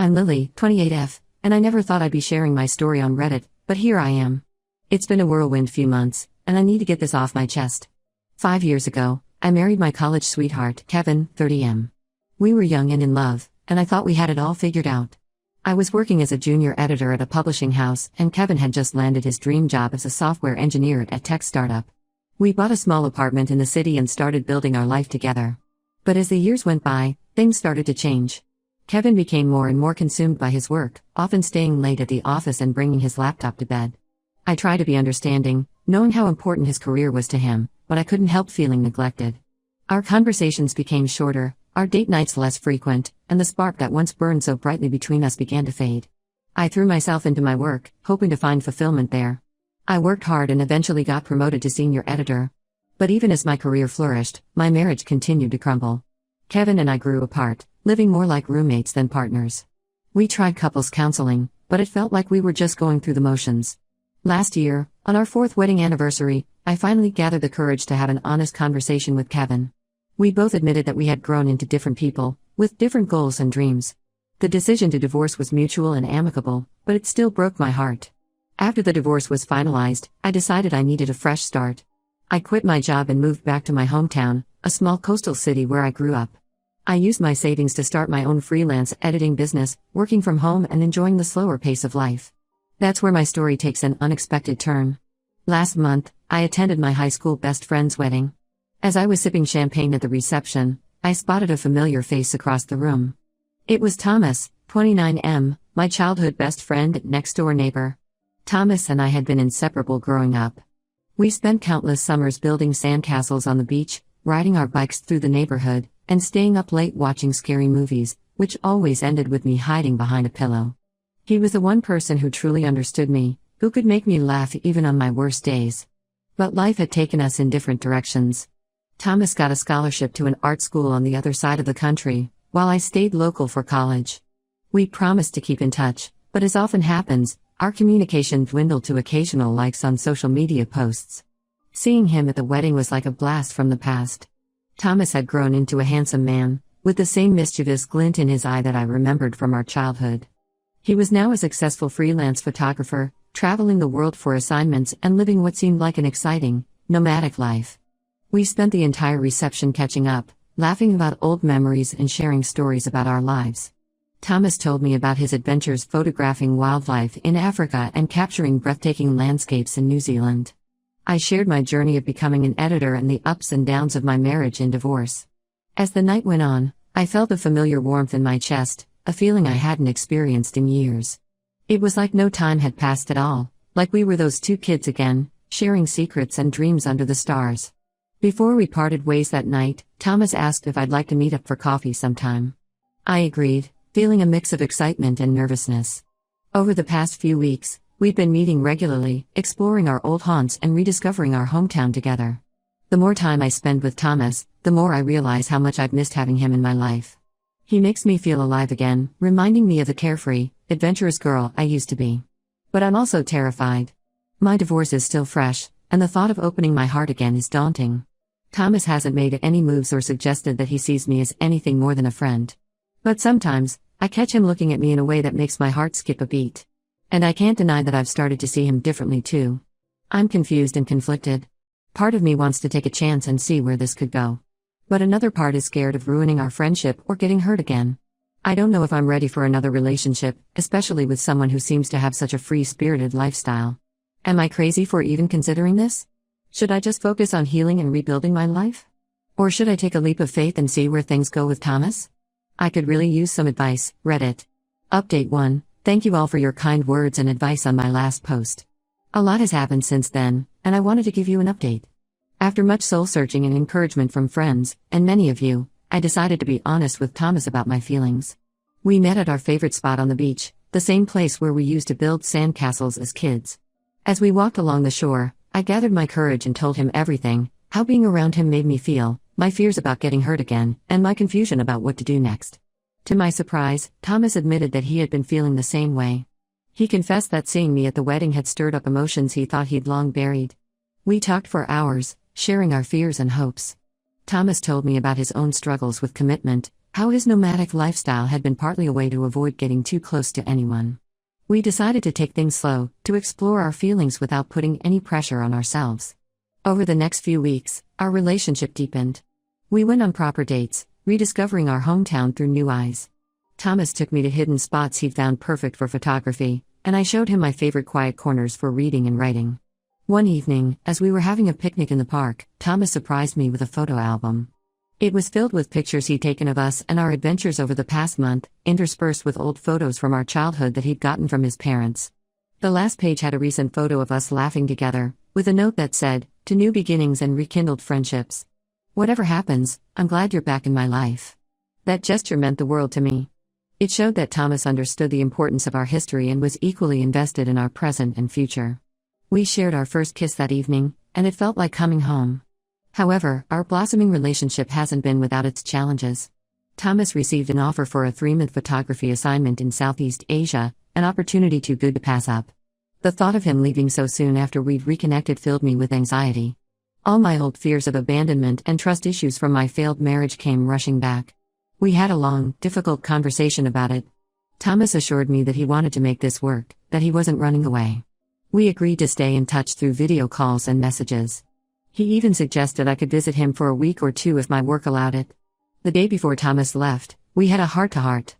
I'm Lily, 28F, and I never thought I'd be sharing my story on Reddit, but here I am. It's been a whirlwind few months, and I need to get this off my chest. 5 years ago, I married my college sweetheart, Kevin, 30M. We were young and in love, and I thought we had it all figured out. I was working as a junior editor at a publishing house, and Kevin had just landed his dream job as a software engineer at a tech startup. We bought a small apartment in the city and started building our life together. But as the years went by, things started to change. Kevin became more and more consumed by his work, often staying late at the office and bringing his laptop to bed. I tried to be understanding, knowing how important his career was to him, but I couldn't help feeling neglected. Our conversations became shorter, our date nights less frequent, and the spark that once burned so brightly between us began to fade. I threw myself into my work, hoping to find fulfillment there. I worked hard and eventually got promoted to senior editor. But even as my career flourished, my marriage continued to crumble. Kevin and I grew apart, living more like roommates than partners. We tried couples counseling, but it felt like we were just going through the motions. Last year, on our 4th wedding anniversary, I finally gathered the courage to have an honest conversation with Kevin. We both admitted that we had grown into different people, with different goals and dreams. The decision to divorce was mutual and amicable, but it still broke my heart. After the divorce was finalized, I decided I needed a fresh start. I quit my job and moved back to my hometown, a small coastal city where I grew up. I used my savings to start my own freelance editing business, working from home and enjoying the slower pace of life. That's where my story takes an unexpected turn. Last month, I attended my high school best friend's wedding. As I was sipping champagne at the reception, I spotted a familiar face across the room. It was Thomas, 29M, my childhood best friend and next-door neighbor. Thomas and I had been inseparable growing up. We spent countless summers building sandcastles on the beach, riding our bikes through the neighborhood, and staying up late watching scary movies, which always ended with me hiding behind a pillow. He was the one person who truly understood me, who could make me laugh even on my worst days. But life had taken us in different directions. Thomas got a scholarship to an art school on the other side of the country, while I stayed local for college. We promised to keep in touch, but as often happens, our communication dwindled to occasional likes on social media posts. Seeing him at the wedding was like a blast from the past. Thomas had grown into a handsome man, with the same mischievous glint in his eye that I remembered from our childhood. He was now a successful freelance photographer, traveling the world for assignments and living what seemed like an exciting, nomadic life. We spent the entire reception catching up, laughing about old memories and sharing stories about our lives. Thomas told me about his adventures photographing wildlife in Africa and capturing breathtaking landscapes in New Zealand. I shared my journey of becoming an editor and the ups and downs of my marriage and divorce. As the night went on, I felt a familiar warmth in my chest, a feeling I hadn't experienced in years. It was like no time had passed at all, like we were those two kids again, sharing secrets and dreams under the stars. Before we parted ways that night, Thomas asked if I'd like to meet up for coffee sometime. I agreed, feeling a mix of excitement and nervousness. Over the past few weeks, we'd been meeting regularly, exploring our old haunts and rediscovering our hometown together. The more time I spend with Thomas, the more I realize how much I've missed having him in my life. He makes me feel alive again, reminding me of the carefree, adventurous girl I used to be. But I'm also terrified. My divorce is still fresh, and the thought of opening my heart again is daunting. Thomas hasn't made any moves or suggested that he sees me as anything more than a friend. But sometimes, I catch him looking at me in a way that makes my heart skip a beat. And I can't deny that I've started to see him differently too. I'm confused and conflicted. Part of me wants to take a chance and see where this could go. But another part is scared of ruining our friendship or getting hurt again. I don't know if I'm ready for another relationship, especially with someone who seems to have such a free-spirited lifestyle. Am I crazy for even considering this? Should I just focus on healing and rebuilding my life? Or should I take a leap of faith and see where things go with Thomas? I could really use some advice. Reddit. Update 1. Thank you all for your kind words and advice on my last post. A lot has happened since then, and I wanted to give you an update. After much soul-searching and encouragement from friends, and many of you, I decided to be honest with Thomas about my feelings. We met at our favorite spot on the beach, the same place where we used to build sandcastles as kids. As we walked along the shore, I gathered my courage and told him everything, how being around him made me feel, my fears about getting hurt again, and my confusion about what to do next. To my surprise, Thomas admitted that he had been feeling the same way. He confessed that seeing me at the wedding had stirred up emotions he thought he'd long buried. We talked for hours, sharing our fears and hopes. Thomas told me about his own struggles with commitment, how his nomadic lifestyle had been partly a way to avoid getting too close to anyone. We decided to take things slow, to explore our feelings without putting any pressure on ourselves. Over the next few weeks, our relationship deepened. We went on proper dates, rediscovering our hometown through new eyes. Thomas took me to hidden spots he'd found perfect for photography, and I showed him my favorite quiet corners for reading and writing. One evening, as we were having a picnic in the park, Thomas surprised me with a photo album. It was filled with pictures he'd taken of us and our adventures over the past month, interspersed with old photos from our childhood that he'd gotten from his parents. The last page had a recent photo of us laughing together, with a note that said, "To new beginnings and rekindled friendships. Whatever happens, I'm glad you're back in my life." That gesture meant the world to me. It showed that Thomas understood the importance of our history and was equally invested in our present and future. We shared our first kiss that evening, and it felt like coming home. However, our blossoming relationship hasn't been without its challenges. Thomas received an offer for a 3-month photography assignment in Southeast Asia, an opportunity too good to pass up. The thought of him leaving so soon after we'd reconnected filled me with anxiety. All my old fears of abandonment and trust issues from my failed marriage came rushing back. We had a long, difficult conversation about it. Thomas assured me that he wanted to make this work, that he wasn't running away. We agreed to stay in touch through video calls and messages. He even suggested I could visit him for a week or two if my work allowed it. The day before Thomas left, we had a heart-to-heart.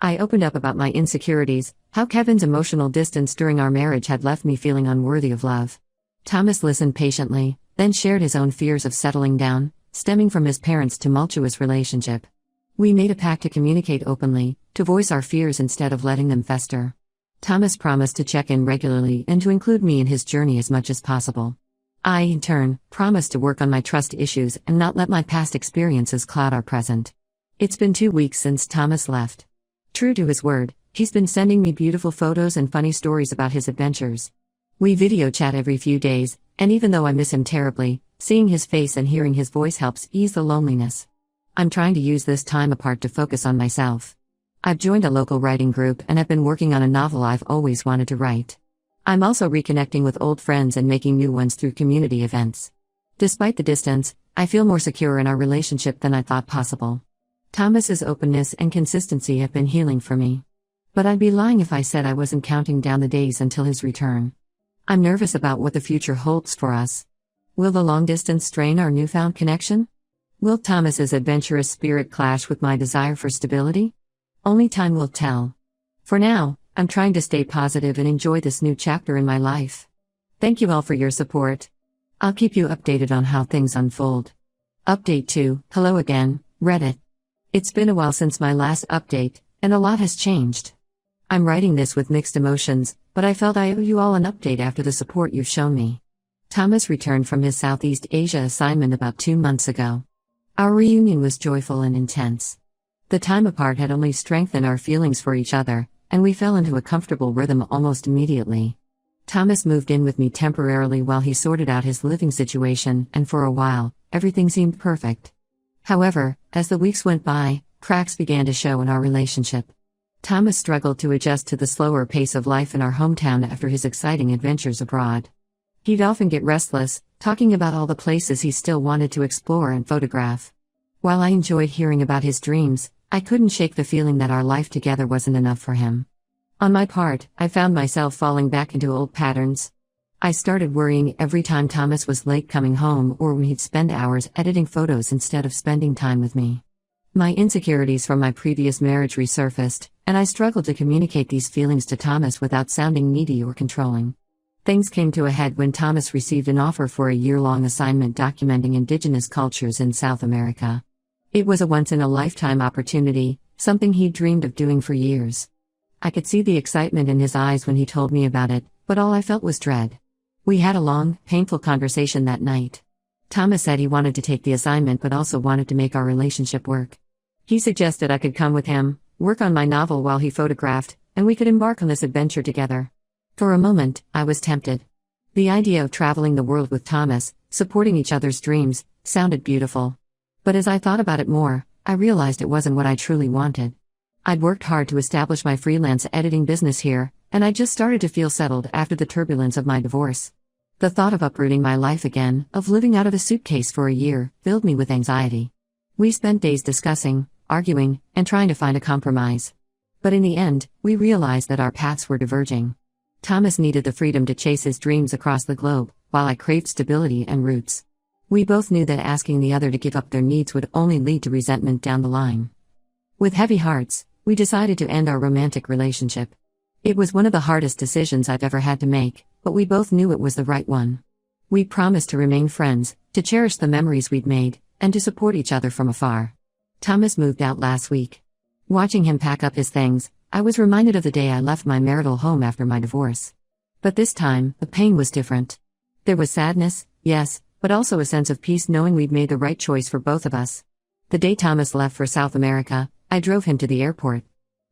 I opened up about my insecurities, how Kevin's emotional distance during our marriage had left me feeling unworthy of love. Thomas listened patiently, then shared his own fears of settling down, stemming from his parents' tumultuous relationship. We made a pact to communicate openly, to voice our fears instead of letting them fester. Thomas promised to check in regularly and to include me in his journey as much as possible. I, in turn, promised to work on my trust issues and not let my past experiences cloud our present. It's been 2 weeks since Thomas left. True to his word, he's been sending me beautiful photos and funny stories about his adventures. We video chat every few days, and even though I miss him terribly, seeing his face and hearing his voice helps ease the loneliness. I'm trying to use this time apart to focus on myself. I've joined a local writing group and have been working on a novel I've always wanted to write. I'm also reconnecting with old friends and making new ones through community events. Despite the distance, I feel more secure in our relationship than I thought possible. Thomas's openness and consistency have been healing for me. But I'd be lying if I said I wasn't counting down the days until his return. I'm nervous about what the future holds for us. Will the long distance strain our newfound connection? Will Thomas's adventurous spirit clash with my desire for stability? Only time will tell. For now, I'm trying to stay positive and enjoy this new chapter in my life. Thank you all for your support. I'll keep you updated on how things unfold. Update 2, hello again, Reddit. It's been a while since my last update, and a lot has changed. I'm writing this with mixed emotions, but I felt I owe you all an update after the support you've shown me. Thomas returned from his Southeast Asia assignment about 2 months ago. Our reunion was joyful and intense. The time apart had only strengthened our feelings for each other, and we fell into a comfortable rhythm almost immediately. Thomas moved in with me temporarily while he sorted out his living situation, and for a while, everything seemed perfect. However, as the weeks went by, cracks began to show in our relationship. Thomas struggled to adjust to the slower pace of life in our hometown after his exciting adventures abroad. He'd often get restless, talking about all the places he still wanted to explore and photograph. While I enjoyed hearing about his dreams, I couldn't shake the feeling that our life together wasn't enough for him. On my part, I found myself falling back into old patterns. I started worrying every time Thomas was late coming home or when he'd spend hours editing photos instead of spending time with me. My insecurities from my previous marriage resurfaced, and I struggled to communicate these feelings to Thomas without sounding needy or controlling. Things came to a head when Thomas received an offer for a year-long assignment documenting indigenous cultures in South America. It was a once-in-a-lifetime opportunity, something he'd dreamed of doing for years. I could see the excitement in his eyes when he told me about it, but all I felt was dread. We had a long, painful conversation that night. Thomas said he wanted to take the assignment but also wanted to make our relationship work. He suggested I could come with him, work on my novel while he photographed, and we could embark on this adventure together. For a moment, I was tempted. The idea of traveling the world with Thomas, supporting each other's dreams, sounded beautiful. But as I thought about it more, I realized it wasn't what I truly wanted. I'd worked hard to establish my freelance editing business here, and I just started to feel settled after the turbulence of my divorce. The thought of uprooting my life again, of living out of a suitcase for a year, filled me with anxiety. We spent days discussing, arguing, and trying to find a compromise. But in the end, we realized that our paths were diverging. Thomas needed the freedom to chase his dreams across the globe, while I craved stability and roots. We both knew that asking the other to give up their needs would only lead to resentment down the line. With heavy hearts, we decided to end our romantic relationship. It was one of the hardest decisions I've ever had to make, but we both knew it was the right one. We promised to remain friends, to cherish the memories we'd made, and to support each other from afar. Thomas moved out last week. Watching him pack up his things, I was reminded of the day I left my marital home after my divorce. But this time, the pain was different. There was sadness, yes, but also a sense of peace knowing we'd made the right choice for both of us. The day Thomas left for South America, I drove him to the airport.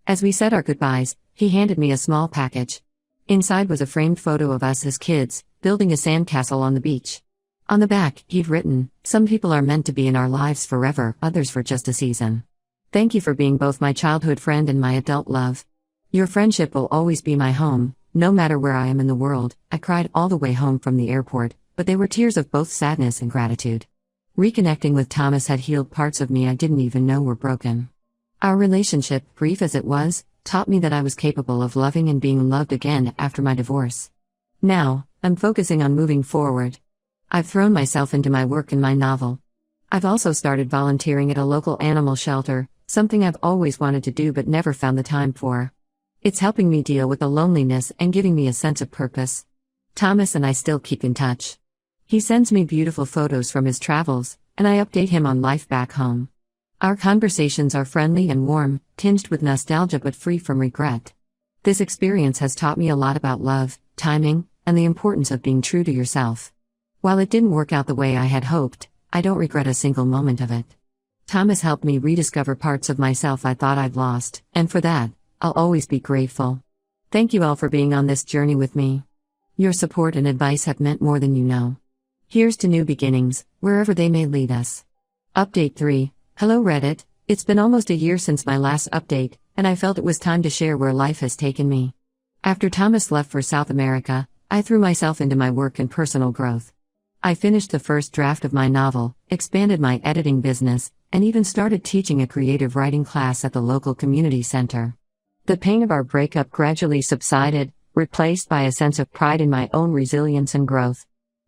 As we said our goodbyes, he handed me a small package. Inside was a framed photo of us as kids, building a sandcastle on the beach. On the back, he'd written, "Some people are meant to be in our lives forever, others for just a season. Thank you for being both my childhood friend and my adult love. Your friendship will always be my home, no matter where I am in the world." I cried all the way home from the airport, but they were tears of both sadness and gratitude. Reconnecting with Thomas had healed parts of me I didn't even know were broken. Our relationship, brief as it was, taught me that I was capable of loving and being loved again after my divorce. Now, I'm focusing on moving forward. I've thrown myself into my work and my novel. I've also started volunteering at a local animal shelter, something I've always wanted to do but never found the time for. It's helping me deal with the loneliness and giving me a sense of purpose. Thomas and I still keep in touch. He sends me beautiful photos from his travels, and I update him on life back home. Our conversations are friendly and warm, tinged with nostalgia but free from regret. This experience has taught me a lot about love, timing, and the importance of being true to yourself. While it didn't work out the way I had hoped, I don't regret a single moment of it. Thomas helped me rediscover parts of myself I thought I'd lost, and for that, I'll always be grateful. Thank you all for being on this journey with me. Your support and advice have meant more than you know. Here's to new beginnings, wherever they may lead us. Update 3. Hello Reddit, it's been almost a year since my last update, and I felt it was time to share where life has taken me. After Thomas left for South America, I threw myself into my work and personal growth. I finished the first draft of my novel, expanded my editing business, and even started teaching a creative writing class at the local community center. The pain of our breakup gradually subsided, replaced by a sense of pride in my own resilience and growth.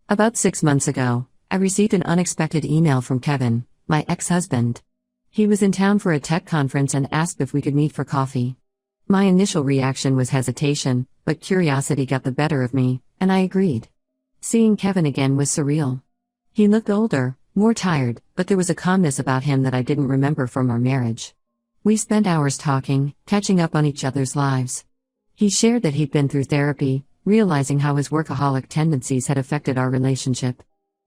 About 6 months ago, I received an unexpected email from Kevin, my ex-husband. He was in town for a tech conference and asked if we could meet for coffee. My initial reaction was hesitation, but curiosity got the better of me, and I agreed. Seeing Kevin again was surreal. He looked older, more tired, but there was a calmness about him that I didn't remember from our marriage. We spent hours talking, catching up on each other's lives. He shared that he'd been through therapy, realizing how his workaholic tendencies had affected our relationship.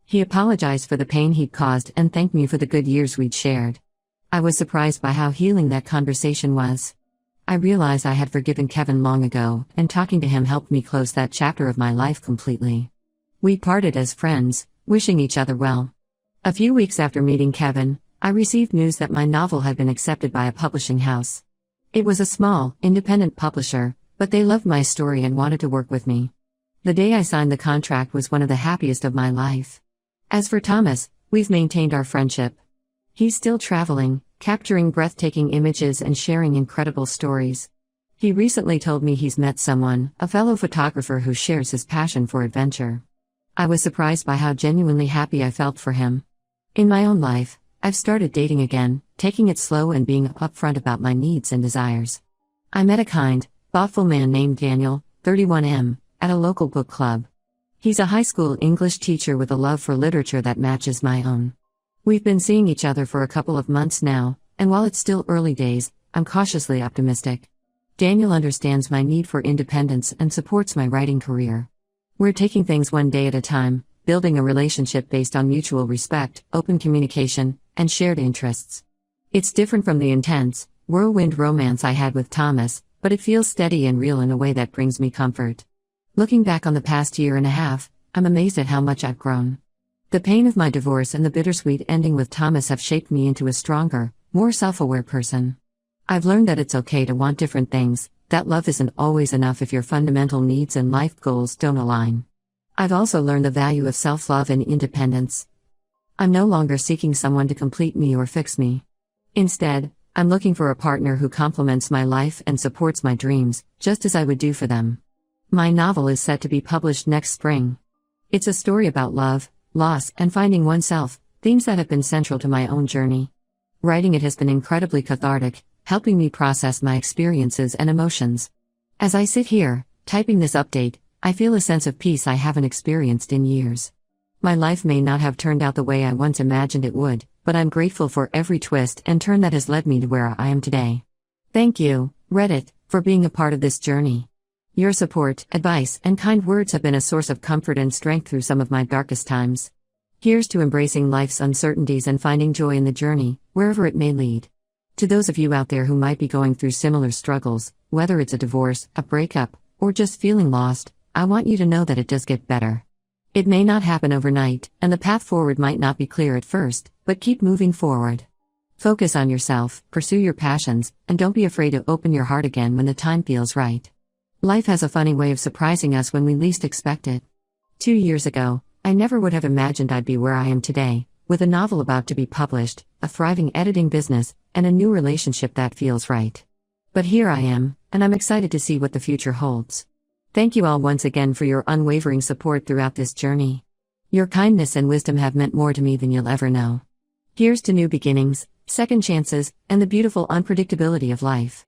He apologized for the pain he'd caused and thanked me for the good years we'd shared. I was surprised by how healing that conversation was. I realized I had forgiven Kevin long ago, and talking to him helped me close that chapter of my life completely. We parted as friends, wishing each other well. A few weeks after meeting Kevin, I received news that my novel had been accepted by a publishing house. It was a small, independent publisher, but they loved my story and wanted to work with me. The day I signed the contract was one of the happiest of my life. As for Thomas, we've maintained our friendship. He's still traveling, capturing breathtaking images and sharing incredible stories. He recently told me he's met someone, a fellow photographer who shares his passion for adventure. I was surprised by how genuinely happy I felt for him. In my own life, I've started dating again, taking it slow and being upfront about my needs and desires. I met a kind, thoughtful man named Daniel, 31M, at a local book club. He's a high school English teacher with a love for literature that matches my own. We've been seeing each other for a couple of months now, and while it's still early days, I'm cautiously optimistic. Daniel understands my need for independence and supports my writing career. We're taking things one day at a time, building a relationship based on mutual respect, open communication, and shared interests. It's different from the intense, whirlwind romance I had with Thomas, but it feels steady and real in a way that brings me comfort. Looking back on the past year and a half, I'm amazed at how much I've grown. The pain of my divorce and the bittersweet ending with Thomas have shaped me into a stronger, more self-aware person. I've learned that it's okay to want different things, that love isn't always enough if your fundamental needs and life goals don't align. I've also learned the value of self-love and independence. I'm no longer seeking someone to complete me or fix me. Instead, I'm looking for a partner who complements my life and supports my dreams, just as I would do for them. My novel is set to be published next spring. It's a story about love, loss, and finding oneself, themes that have been central to my own journey. Writing it has been incredibly cathartic, helping me process my experiences and emotions. As I sit here, typing this update, I feel a sense of peace I haven't experienced in years. My life may not have turned out the way I once imagined it would, but I'm grateful for every twist and turn that has led me to where I am today. Thank you, Reddit, for being a part of this journey. Your support, advice, and kind words have been a source of comfort and strength through some of my darkest times. Here's to embracing life's uncertainties and finding joy in the journey, wherever it may lead. To those of you out there who might be going through similar struggles, whether it's a divorce, a breakup, or just feeling lost, I want you to know that it does get better. It may not happen overnight, and the path forward might not be clear at first, but keep moving forward. Focus on yourself, pursue your passions, and don't be afraid to open your heart again when the time feels right. Life has a funny way of surprising us when we least expect it. 2 years ago, I never would have imagined I'd be where I am today, with a novel about to be published, a thriving editing business, and a new relationship that feels right. But here I am, and I'm excited to see what the future holds. Thank you all once again for your unwavering support throughout this journey. Your kindness and wisdom have meant more to me than you'll ever know. Here's to new beginnings, second chances, and the beautiful unpredictability of life.